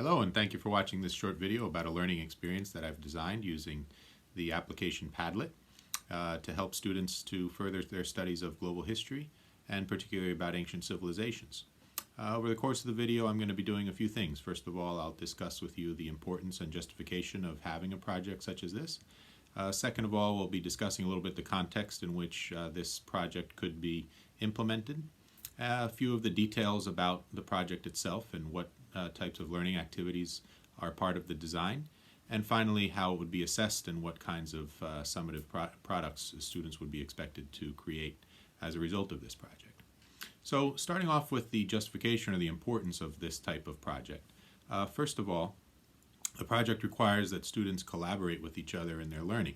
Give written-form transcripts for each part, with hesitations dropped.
Hello, and thank you for watching this short video about a learning experience that I've designed using the application Padlet to help students to further their studies of global history and particularly about ancient civilizations. Over the course of the video, I'm going to be doing a few things. First of all, I'll discuss with you the importance and justification of having a project such as this. Second of all, we'll be discussing a little bit the context in which this project could be implemented. A few of the details about the project itself and what types of learning activities are part of the design. And finally, how it would be assessed and what kinds of summative products students would be expected to create as a result of this project. So starting off with the justification or the importance of this type of project. First of all, the project requires that students collaborate with each other in their learning.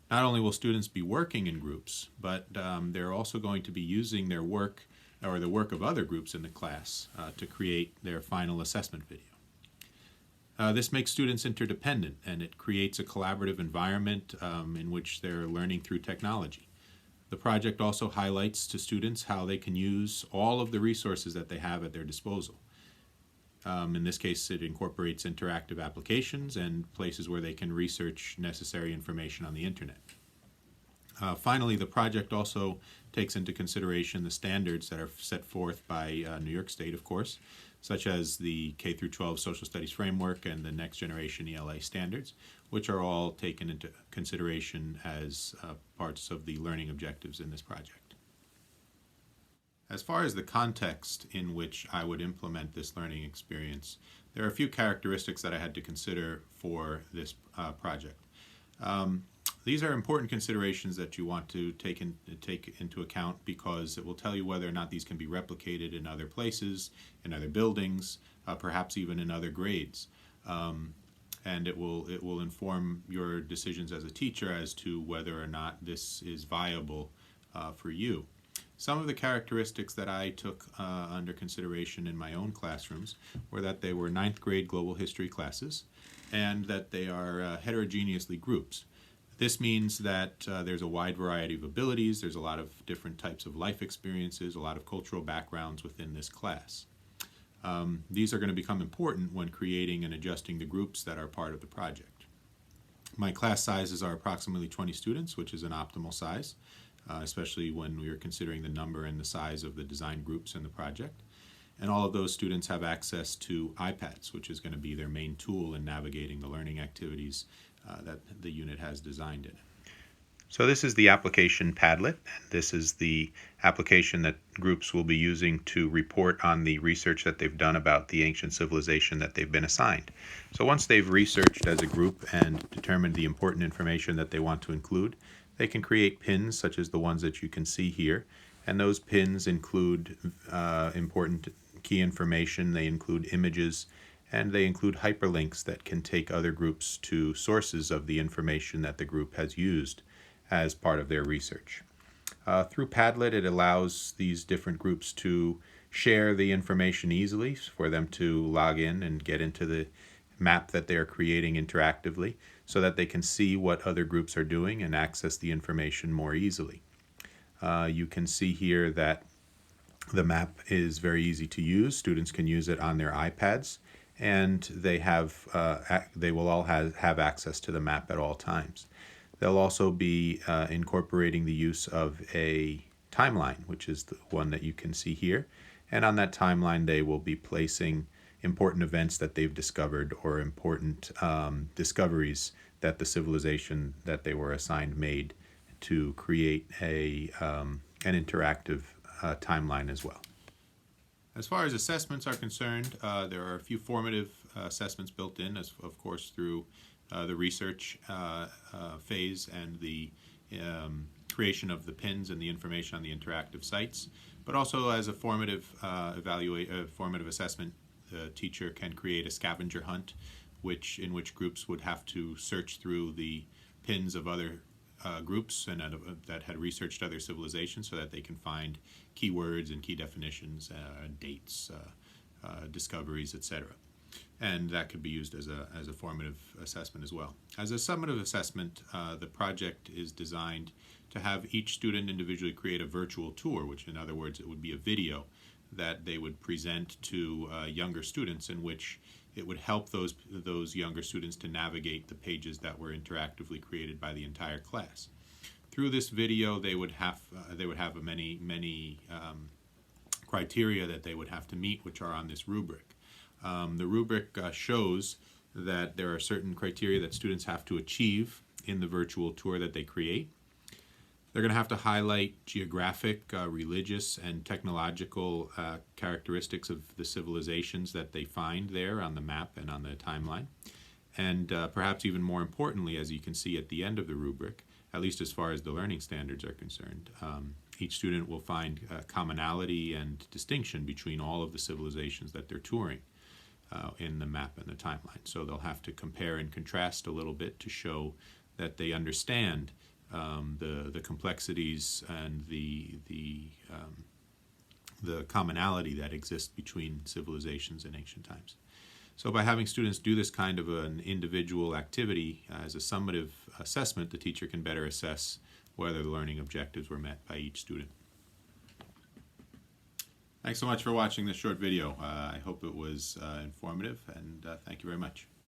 Not only will students be working in groups, but they're also going to be using their work or the work of other groups in the class to create their final assessment video. This makes students interdependent, and it creates a collaborative environment in which they're learning through technology. The project also highlights to students how they can use all of the resources that they have at their disposal. In this case, it incorporates interactive applications and places where they can research necessary information on the internet. Finally, the project also takes into consideration the standards that are set forth by New York State, of course, such as the K-12 Social Studies Framework and the Next Generation ELA standards, which are all taken into consideration as parts of the learning objectives in this project. As far as the context in which I would implement this learning experience, there are a few characteristics that I had to consider for this project. These are important considerations that you want to take into account because it will tell you whether or not these can be replicated in other places, in other buildings, perhaps even in other grades. And it will inform your decisions as a teacher as to whether or not this is viable for you. Some of the characteristics that I took under consideration in my own classrooms were that they were 9th grade global history classes and that they are heterogeneously grouped. This means that there's a wide variety of abilities, there's a lot of different types of life experiences, a lot of cultural backgrounds within this class. These are going to become important when creating and adjusting the groups that are part of the project. My class sizes are approximately 20 students, which is an optimal size, especially when we are considering the number and the size of the design groups in the project. And all of those students have access to iPads, which is going to be their main tool in navigating the learning activities that the unit has designed in. So this is the application Padlet. This is the application that groups will be using to report on the research that they've done about the ancient civilization that they've been assigned. So once they've researched as a group and determined the important information that they want to include, they can create pins such as the ones that you can see here. And those pins include important key information, they include images, and they include hyperlinks that can take other groups to sources of the information that the group has used as part of their research. Through Padlet, it allows these different groups to share the information easily for them to log in and get into the map that they're creating interactively so that they can see what other groups are doing and access the information more easily. You can see here that the map is very easy to use. Students can use it on their iPads, and they will all have access to the map at all times. They'll also be incorporating the use of a timeline, which is the one that you can see here. And on that timeline, they will be placing important events that they've discovered or important discoveries that the civilization that they were assigned made to create an interactive timeline as well. As far as assessments are concerned, there are a few formative assessments built in, of course, through the research phase and the creation of the pins and the information on the interactive sites. But also as a formative formative assessment, the teacher can create a scavenger hunt, in which groups would have to search through the pins of other groups and that had researched other civilizations so that they can find keywords and key definitions, dates, discoveries, etc. And that could be used as a formative assessment as well. As a summative assessment, the project is designed to have each student individually create a virtual tour, which in other words it would be a video that they would present to younger students in which it would help those younger students to navigate the pages that were interactively created by the entire class. Through this video, they would have many criteria that they would have to meet, which are on this rubric. The rubric shows that there are certain criteria that students have to achieve in the virtual tour that they create. They're going to have to highlight geographic, religious, and technological characteristics of the civilizations that they find there on the map and on the timeline. And perhaps even more importantly, as you can see at the end of the rubric, at least as far as the learning standards are concerned, each student will find commonality and distinction between all of the civilizations that they're touring in the map and the timeline. So they'll have to compare and contrast a little bit to show that they understand the complexities and the commonality that exists between civilizations in ancient times. So by having students do this kind of an individual activity as a summative assessment, the teacher can better assess whether the learning objectives were met by each student. Thanks so much for watching this short video. I hope it was informative, and thank you very much.